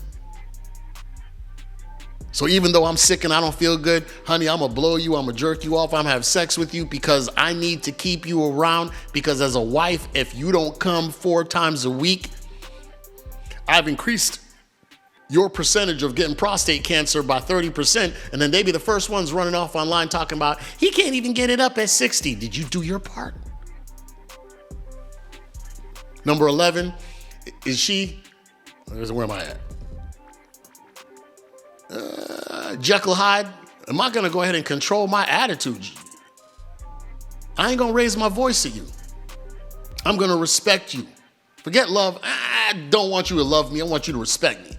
So even though I'm sick and I don't feel good, honey, I'm gonna blow you, I'm gonna jerk you off, I'm gonna have sex with you because I need to keep you around, because as a wife, if you don't come 4 times a week, I've increased your percentage of getting prostate cancer by 30%, and then they be the first ones running off online talking about, he can't even get it up at 60. Did you do your part? Number 11, is she, where am I at? Jekyll Hyde, am I going to go ahead and control my attitude? I ain't going to raise my voice at you. I'm going to respect you. Forget love. I don't want you to love me. I want you to respect me.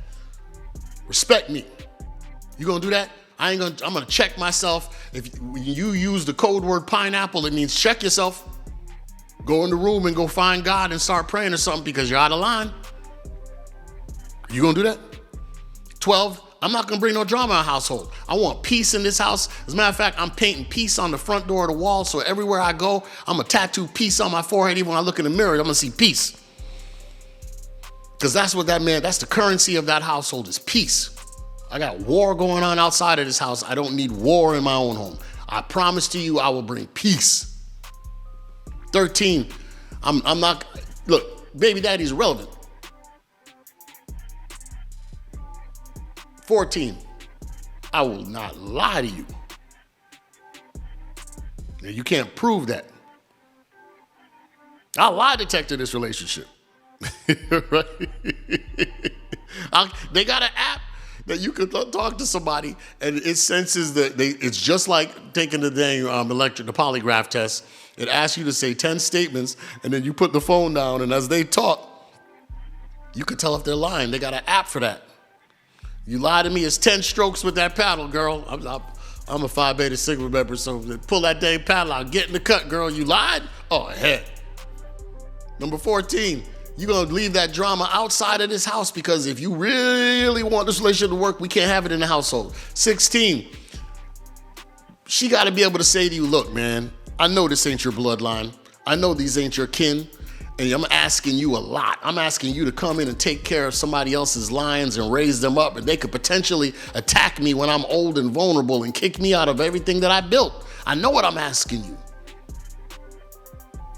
Respect me. You going to do that? I'm going to check myself. If you use the code word pineapple, it means check yourself. Go in the room and go find God and start praying or something because you're out of line. You going to do that? 12, I'm not going to bring no drama in our household. I want peace in this house. As a matter of fact, I'm painting peace on the front door of the wall, so everywhere I go, I'm going to tattoo peace on my forehead. Even when I look in the mirror, I'm going to see peace. Because that's what that's the currency of that household is peace. I got war going on outside of this house. I don't need war in my own home. I promise to you, I will bring peace. 13, I'm not, look, baby daddy's irrelevant. 14, I will not lie to you. Now, you can't prove that. I'll lie detector this relationship. Right? They got an app that you can talk to somebody and it senses that it's just like taking the dang the polygraph test. It asks you to say 10 statements, and then you put the phone down, and as they talk, you can tell if they're lying. They got an app for that. You lie to me, it's 10 strokes with that paddle, girl. I'm a Phi Beta Sigma member, so pull that dang paddle out. Get in the cut, girl. You lied? Oh, heck. Number 14, you're going to leave that drama outside of this house because if you really want this relationship to work, we can't have it in the household. 16, she got to be able to say to you, look, man, I know this ain't your bloodline. I know these ain't your kin. And I'm asking you a lot. I'm asking you to come in and take care of somebody else's lions and raise them up. And they could potentially attack me when I'm old and vulnerable and kick me out of everything that I built. I know what I'm asking you.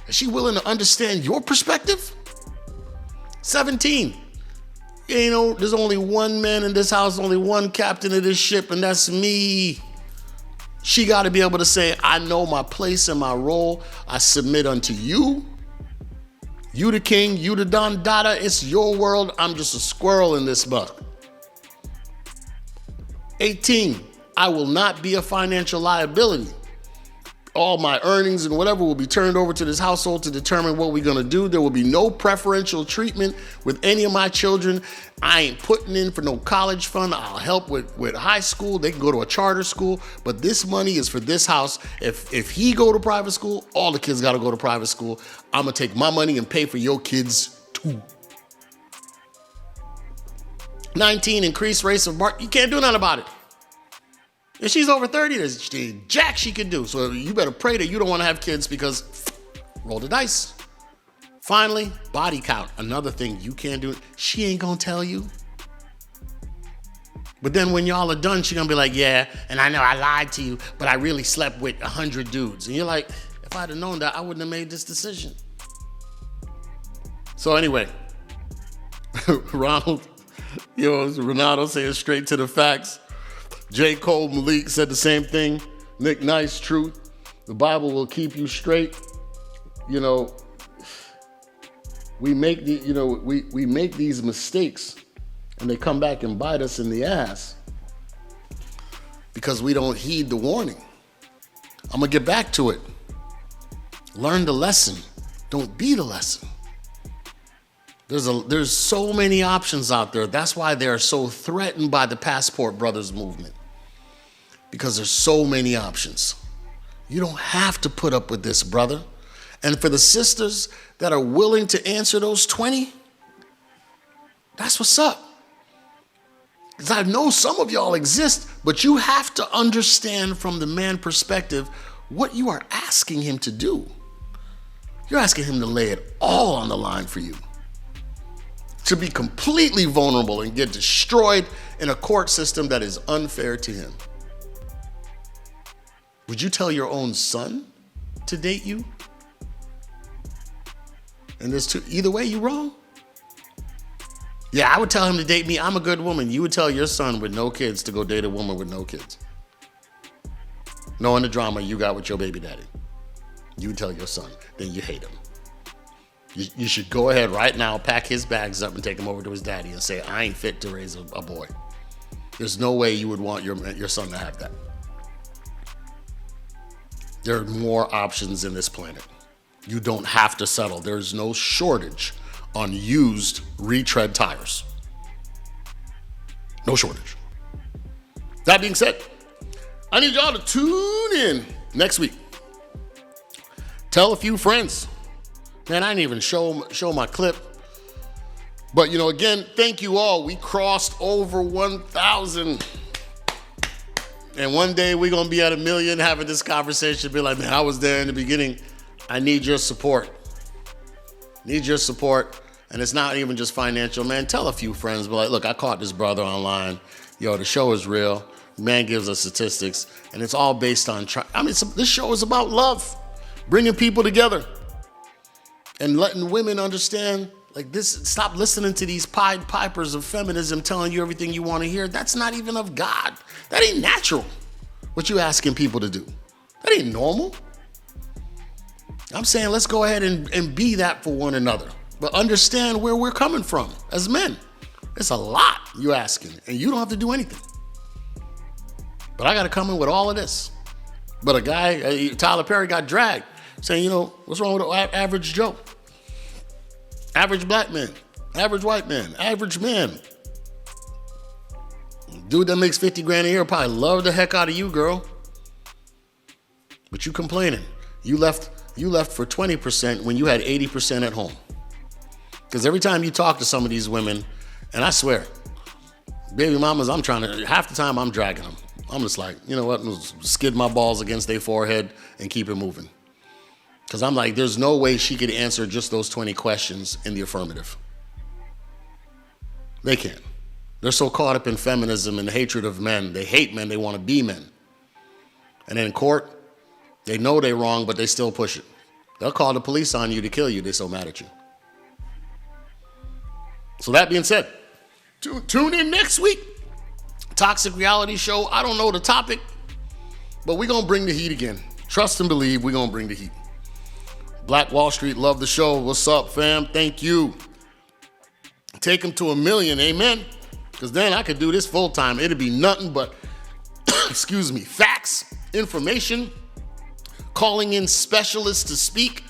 Is she willing to understand your perspective? 17, there's only one man in this house, only one captain of this ship, and that's me. She got to be able to say, I know my place and my role. I submit unto you. You the king, you the Don Dada, it's your world. I'm just a squirrel in this buck. 18, I will not be a financial liability. All my earnings and whatever will be turned over to this household to determine what we're going to do. There will be no preferential treatment with any of my children. I ain't putting in for no college fund. I'll help with high school. They can go to a charter school, but this money is for this house. If he go to private school, all the kids got to go to private school. I'm going to take my money and pay for your kids too. 19, increased rates of mark. You can't do nothing about it. If she's over 30, there's jack she can do. So you better pray that you don't want to have kids because roll the dice. Finally, body count. Another thing you can't do. She ain't going to tell you. But then when y'all are done, she's going to be like, yeah, and I know I lied to you, but I really slept with 100 dudes. And you're like, if I'd have known that, I wouldn't have made this decision. So anyway, Ronaldo saying straight to the facts. J. Cole Malik said the same thing. Nick Nice, truth. The Bible will keep you straight. We make we make these mistakes and they come back and bite us in the ass because we don't heed the warning. I'm gonna get back to it. Learn the lesson. Don't be the lesson. There's so many options out there. That's why they're so threatened by the Passport Brothers movement. Because there's so many options. You don't have to put up with this, brother. And for the sisters that are willing to answer those 20, that's what's up. Because I know some of y'all exist, but you have to understand from the man perspective what you are asking him to do. You're asking him to lay it all on the line for you. To be completely vulnerable and get destroyed in a court system that is unfair to him. Would you tell your own son to date you? And either way, you're wrong. Yeah, I would tell him to date me. I'm a good woman. You would tell your son with no kids to go date a woman with no kids. Knowing the drama you got with your baby daddy. You would tell your son, then you hate him. You should go ahead right now, pack his bags up and take him over to his daddy and say, I ain't fit to raise a boy. There's no way you would want your son to have that. There are more options in this planet. You don't have to settle. There's no shortage on used retread tires. No shortage. That being said, I need y'all to tune in next week. Tell a few friends. Man, I didn't even show my clip. But, again, thank you all. We crossed over 1,000. And one day we're going to be at 1 million having this conversation. Be like, man, I was there in the beginning. I need your support. Need your support. And it's not even just financial, man. Tell a few friends. Be like, look, I caught this brother online. The show is real. Man gives us statistics. And it's all based on, this show is about love. Bringing people together. And letting women understand, like this, stop listening to these Pied Pipers of feminism telling you everything you want to hear. That's not even of God. That ain't natural, what you asking people to do. That ain't normal. I'm saying let's go ahead and be that for one another. But understand where we're coming from as men. It's a lot you asking, and you don't have to do anything. But I got to come in with all of this. But a guy, Tyler Perry got dragged. saying, you know, what's wrong with the average Joe? Average black man, average white man, average man. Dude that makes 50 grand a year probably love the heck out of you, girl. But you complaining. You left for 20% when you had 80% at home. Because every time you talk to some of these women, and I swear, baby mamas, half the time I'm dragging them. I'm just like, you know what, skid my balls against their forehead and keep it moving. Because I'm like, there's no way she could answer just those 20 questions in the affirmative. They can't. They're so caught up in feminism and hatred of men. They hate men, they want to be men. And then in court, they know they're wrong, but they still push it. They'll call the police on you to kill you. They're so mad at you. So that being said, tune in next week. Toxic reality show. I don't know the topic, but we're going to bring the heat again. Trust and believe we're going to bring the heat. Black Wall Street, love the show. What's up, fam? Thank you. Take them to 1 million, amen? Because then I could do this full time. It'd be nothing but, facts, information, calling in specialists to speak.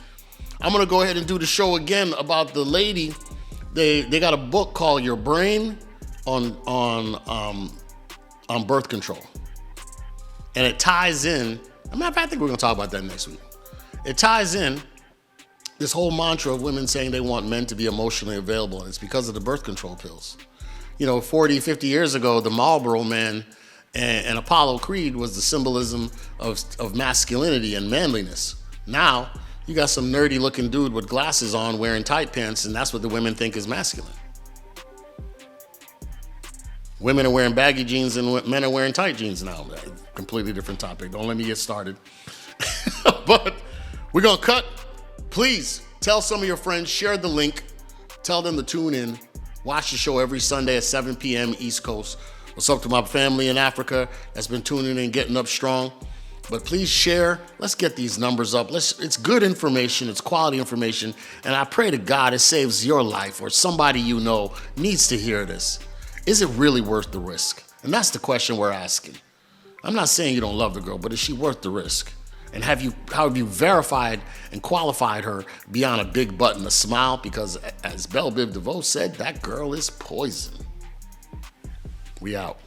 I'm going to go ahead and do the show again about the lady. They got a book called Your Brain on birth control. And it ties in, I think we're going to talk about that next week. It ties in this whole mantra of women saying they want men to be emotionally available, and it's because of the birth control pills. 40, 50 years ago, the Marlboro Man and Apollo Creed was the symbolism of masculinity and manliness. Now, you got some nerdy looking dude with glasses on wearing tight pants, and that's what the women think is masculine. Women are wearing baggy jeans and men are wearing tight jeans now. Completely different topic. Don't let me get started. But we're going to cut. Please tell some of your friends, share the link, tell them to tune in. Watch the show every Sunday at 7 p.m. East Coast. What's up to my family in Africa that's been tuning in, getting up strong. But please share. Let's get these numbers up. It's good information. It's quality information. And I pray to God it saves your life or somebody you know needs to hear this. Is it really worth the risk? And that's the question we're asking. I'm not saying you don't love the girl, but is she worth the risk? And how have you verified and qualified her beyond a big button, a smile? Because as Belle Biv DeVoe said, that girl is poison. We out.